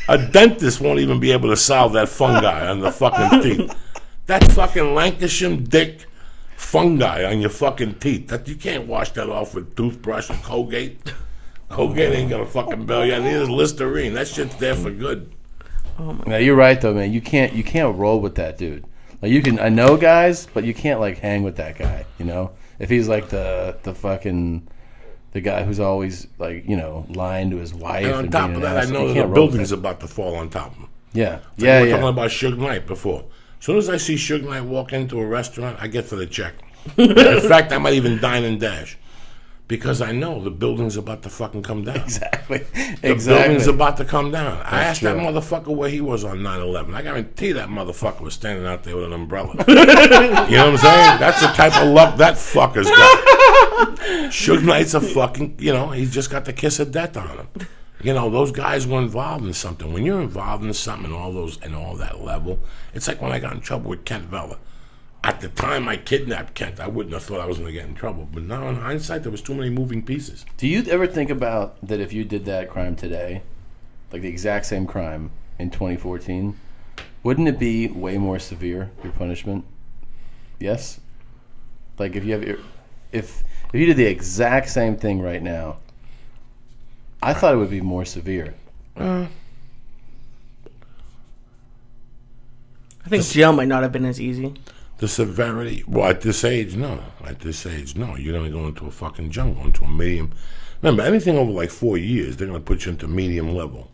A dentist won't even be able to solve that fungi on the fucking teeth. That fucking Lancashire dick fungi on your fucking teeth. That you can't wash that off with toothbrush and Colgate. Colgate ain't gonna fucking bail you. Neither is Listerine. That shit's there for good. Now you're right though, man. You can't roll with that dude. Like you can, I know guys, but you can't like hang with that guy. You know, if he's like the fucking the guy who's always like lying to his wife. And on top of that, I know the building's about to fall on top of him. Yeah, We were talking about Suge Knight before. As soon as I see Suge Knight walk into a restaurant, I get for the check. In fact, I might even dine and dash. Because I know the building's about to fucking come down. Exactly. The building's about to come down. I asked that motherfucker where he was on 9/11. I guarantee that motherfucker was standing out there with an umbrella. You know what I'm saying? That's the type of luck that fucker's got. Suge Knight's a fucking, he's just got the kiss of death on him. Those guys were involved in something. When you're involved in something and all that level, it's like when I got in trouble with Kent Vella. At the time I kidnapped Kent, I wouldn't have thought I was going to get in trouble. But now in hindsight, there was too many moving pieces. Do you ever think about that if you did that crime today, like the exact same crime in 2014, wouldn't it be way more severe, your punishment? Yes? Like if you did the exact same thing right now, I thought it would be more severe. I think jail might not have been as easy. The severity, well, at this age, no. At this age, no. You're going to go into a fucking jungle, into a medium. Remember, anything over like 4 years, they're going to put you into medium level.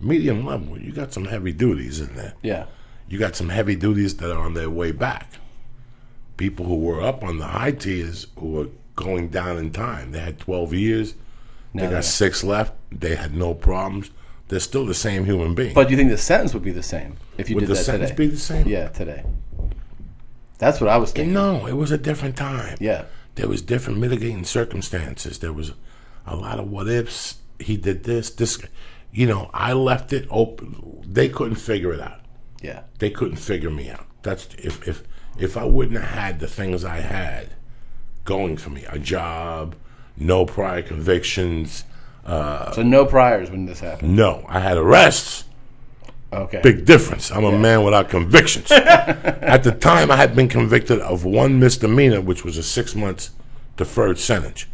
Medium level, you got some heavy duties in there. Yeah. You got some heavy duties that are on their way back. People who were up on the high tiers who are going down in time. They had 12 years. They got 6 left. They had no problems. They're still the same human being. But do you think the sentence would be the same if you did that today? Would the sentence be the same? Yeah, today. That's what I was thinking. No, it was a different time. Yeah. There was different mitigating circumstances. There was a lot of what ifs. He did this. I left it open. They couldn't figure it out. Yeah. They couldn't figure me out. That's if I wouldn't have had the things I had going for me, a job, no prior convictions. So no priors when this happened? No. I had arrests. Okay. Big difference. I'm a man without convictions. At the time, I had been convicted of one misdemeanor, which was a 6 months deferred sentence,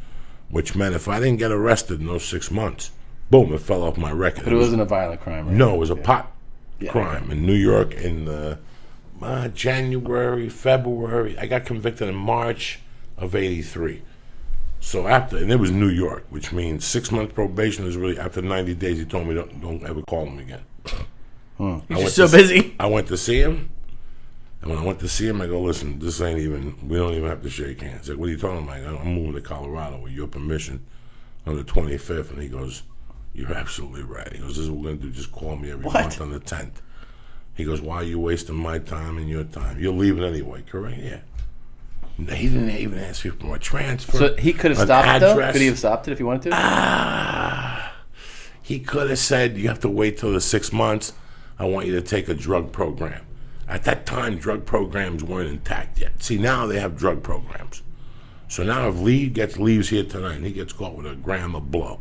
which meant if I didn't get arrested in those 6 months, boom, it fell off my record. But it wasn't a violent crime, right? No, it was a pot crime in New York in January, February. I got convicted in March of '83. So and it was New York, which means 6 months probation is really, after 90 days, he told me don't ever call him again. You're so busy. I went to see him, and when I went to see him, I go, listen, we don't even have to shake hands. He's like, what are you talking about? I'm moving to Colorado with your permission on the 25th, and he goes, you're absolutely right. He goes, this is what we're going to do, just call me every month on the 10th. He goes, why are you wasting my time and your time? You're leaving anyway, correct? Yeah. He didn't even ask me for a transfer. So he could have stopped it, though? Could he have stopped it if he wanted to? He could have said, you have to wait till the 6 months. I want you to take a drug program. At that time, drug programs weren't intact yet. See, now they have drug programs. So now if Lee leaves here tonight and he gets caught with a gram of blow,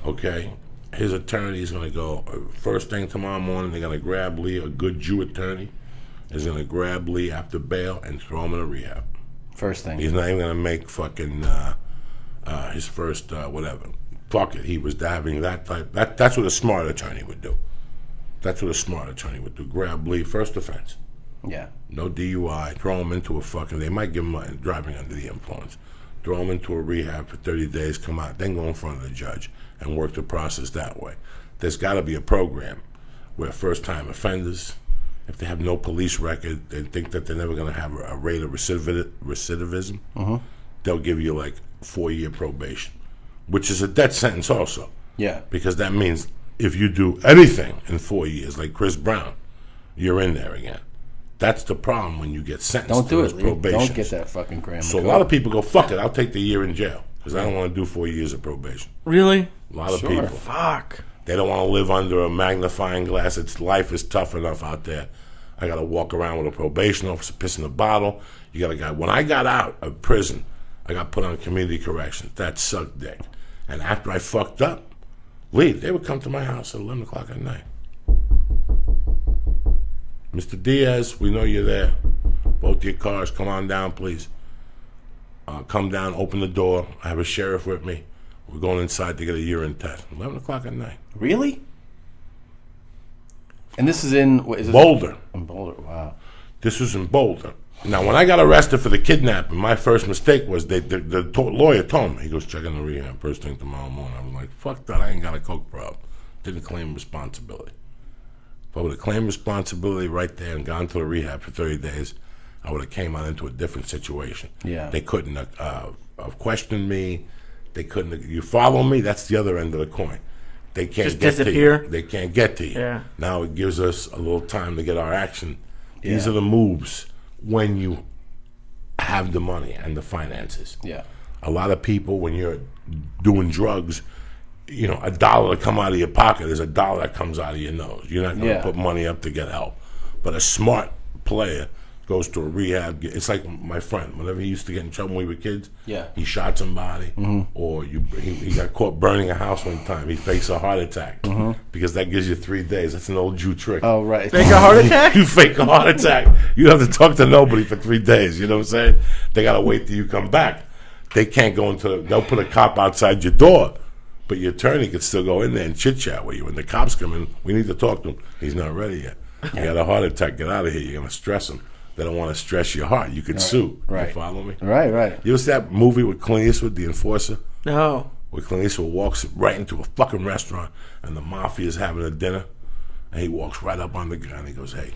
okay, his attorney is going to go, first thing tomorrow morning, they're going to grab Lee, a good Jew attorney, is going to grab Lee after bail and throw him in a rehab. First thing. He's not even going to make fucking his first whatever. Fuck it. He was having that type. That's what a smart attorney would do. That's what a smart attorney would do. Grab Lee, first offense. Yeah. No DUI. Throw him into a fucking. They might give him driving under the influence. Throw him into a rehab for 30 days. Come out. Then go in front of the judge and work the process that way. There's got to be a program where first-time offenders, if they have no police record, they think that they're never going to have a rate of recidivism. Mm-hmm. They'll give you like 4-year probation, which is a death sentence also. Yeah. Because that means if you do anything in 4 years, like Chris Brown, you're in there again. That's the problem when you get sentenced. Don't do to it, those probations. Don't get that fucking gram. So a lot of people go, fuck it, I'll take the year in jail because I don't want to do 4 years of probation. Really? A lot of people. Fuck. They don't want to live under a magnifying glass. Life is tough enough out there. I got to walk around with a probation officer pissing a bottle. You got a guy. When I got out of prison, I got put on community corrections. That sucked dick. And after I fucked up, they would come to my house at 11 o'clock at night. Mr. Diaz, we know you're there. Both your cars, come on down, please. Come down, open the door. I have a sheriff with me. We're going inside to get a urine test. 11 o'clock at night. Really? And this is in... What, is this Boulder. In Boulder, wow. This was in Boulder. Now, when I got arrested for the kidnapping, my first mistake was the lawyer told me, he goes, check in the rehab first thing tomorrow morning. I was like, fuck that, I ain't got a coke problem. Didn't claim responsibility. If I would have claimed responsibility right there and gone to the rehab for 30 days, I would have came out into a different situation. Yeah. They couldn't have questioned me. They couldn't have, you follow me? That's the other end of the coin. They can't Just get disappear. to you. They can't get to you. Yeah. Now it gives us a little time to get our action. These Yeah. are the moves when you have the money and the finances. Yeah. A lot of people, when you're doing drugs, you know, $1 to come out of your pocket is $1 that comes out of your nose. You're not going to put money up to get help. But a smart player goes to a rehab. It's like my friend. Whenever he used to get in trouble when we were kids, he shot somebody, or he got caught burning a house one time. He fakes a heart attack because that gives you 3 days. That's an old Jew trick. Oh, right. Fake a heart attack? You fake a heart attack. You don't have to talk to nobody for 3 days. You know what I'm saying? They got to wait till you come back. They can't go they'll put a cop outside your door, but your attorney could still go in there and chit-chat with you. When the cops come in, we need to talk to him. He's not ready yet. You got a heart attack. Get out of here. You're going to stress him. They don't want to stress your heart. You could sue. Right. You follow me? Right. You ever see that movie with Clint Eastwood, The Enforcer? No. Where Clint Eastwood walks right into a fucking restaurant and the mafia is having a dinner, and he walks right up on the guy and he goes, hey,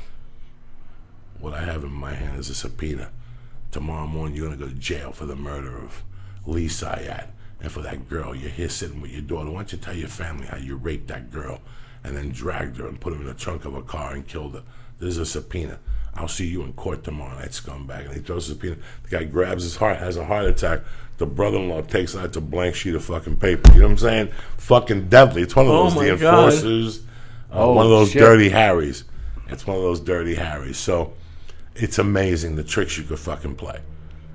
what I have in my hand is a subpoena. Tomorrow morning you're going to go to jail for the murder of Lee Syatt. And for that girl, you're here sitting with your daughter. Why don't you tell your family how you raped that girl and then dragged her and put her in the trunk of a car and killed her? There's a subpoena. I'll see you in court tomorrow, that scumbag. And he throws the subpoena. The guy grabs his heart, has a heart attack. The brother-in-law takes out a blank sheet of fucking paper. You know what I'm saying? Fucking deadly. It's one of those, the enforcers. One of those dirty Harrys. It's one of those dirty Harrys. So it's amazing the tricks you could fucking play.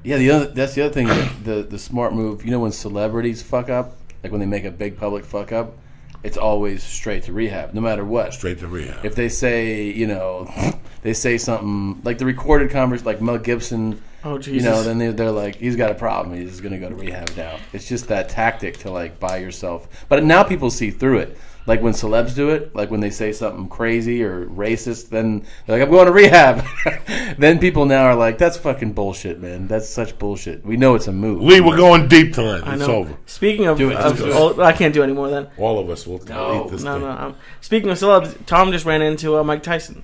Yeah, that's the other thing. The smart move. You know when celebrities fuck up, like when they make a big public fuck up, it's always straight to rehab, no matter what. Straight to rehab. If they say, they say something like the recorded conversation, like Mel Gibson. Oh Jesus! Then they're like, he's got a problem. He's going to go to rehab now. It's just that tactic to like buy yourself. But now people see through it. Like when celebs do it, like when they say something crazy or racist, then they're like, I'm going to rehab. Then people now are like, that's fucking bullshit, man. That's such bullshit. We know it's a move. Lee, we're going deep tonight. It's over. Speaking of, I can't do any more then. All of us will eat this thing. No. Speaking of celebs, Tom just ran into Mike Tyson.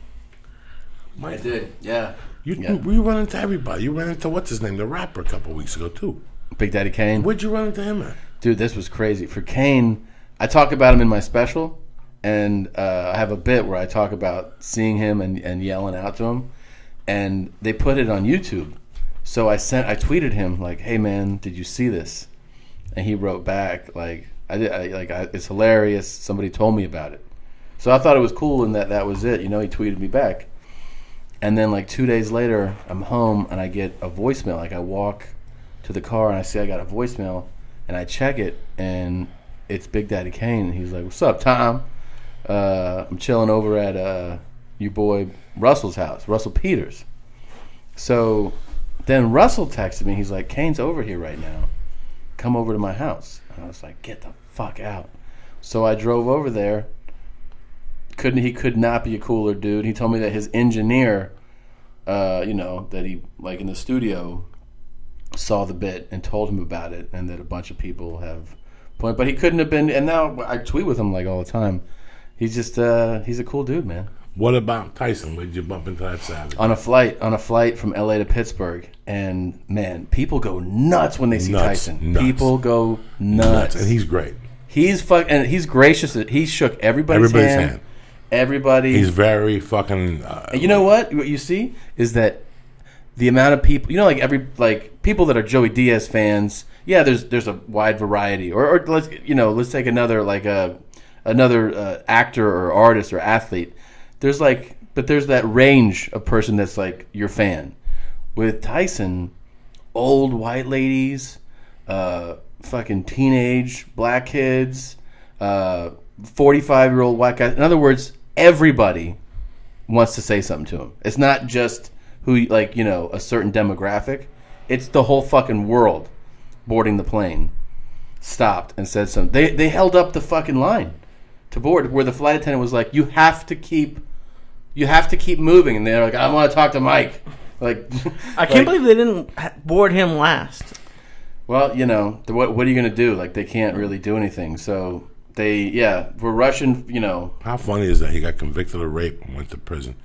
I did, yeah. You run into everybody. You ran into, what's his name, the rapper a couple weeks ago, too. Big Daddy Kane. Where'd you run into him at? Dude, this was crazy. For Kane, I talk about him in my special, and I have a bit where I talk about seeing him and yelling out to him, and they put it on YouTube. So I tweeted him like, "Hey man, did you see this?" And he wrote back like, "It's hilarious. Somebody told me about it." So I thought it was cool, and that was it. He tweeted me back, and then like 2 days later, I'm home and I get a voicemail. Like I walk to the car and I see I got a voicemail, and I check it and it's Big Daddy Kane. And he's like, "What's up, Tom? I'm chilling over at your boy Russell's house, Russell Peters." So then Russell texted me. He's like, "Kane's over here right now. Come over to my house." And I was like, "Get the fuck out." So I drove over there. He could not be a cooler dude. He told me that his engineer, that he, like in the studio, saw the bit and told him about it, and that a bunch of people have point, but he couldn't have been. And now I tweet with him like all the time. He's just he's a cool dude, man. What about Tyson? Where did you bump into that savage? On a flight from LA to Pittsburgh, and man, people go nuts when they see Tyson. Nuts. People go nuts, and he's great. And he's gracious. He shook everybody's hand. Everybody. He's very fucking. And you know what? What you see is that the amount of people, people that are Joey Diaz fans. Yeah, there's a wide variety. Or let's take another actor or artist or athlete. There's that range of person that's like your fan. With Tyson, old white ladies, fucking teenage black kids, 45-year-old white guys. In other words, everybody wants to say something to him. It's not just who, like, you know, a certain demographic. It's the whole fucking world boarding the plane stopped and said something. They held up the fucking line to board, where the flight attendant was like, you have to keep moving, and they're like, I want to talk to Mike. Like, I can't believe they didn't board him last. Well, you know, what are you going to do? Like, they can't really do anything. So we're rushing, you know. How funny is that? He got convicted of rape and went to prison.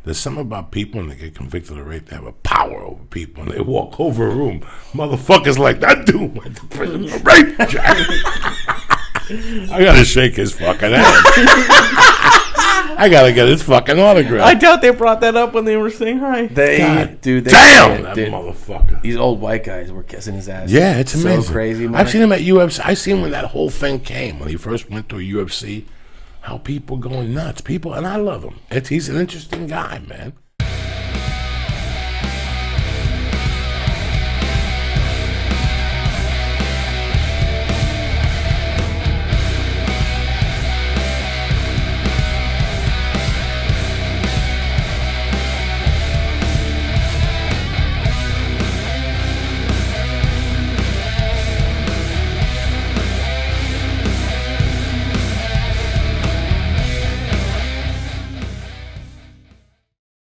There's something about people when they get convicted of rape, they have a power over people, and they walk over a room. Motherfuckers like, that dude went to prison for rape, Jack. I gotta shake his fucking hand. I gotta get his fucking autograph. I doubt they brought that up when they were saying hi. Damn, that motherfucker. These old white guys were kissing his ass. Yeah, it's amazing. So crazy, man. I've seen him at UFC. I seen when that whole thing came, when he first went to a UFC, how people going nuts. People, and I love him. He's an interesting guy, man.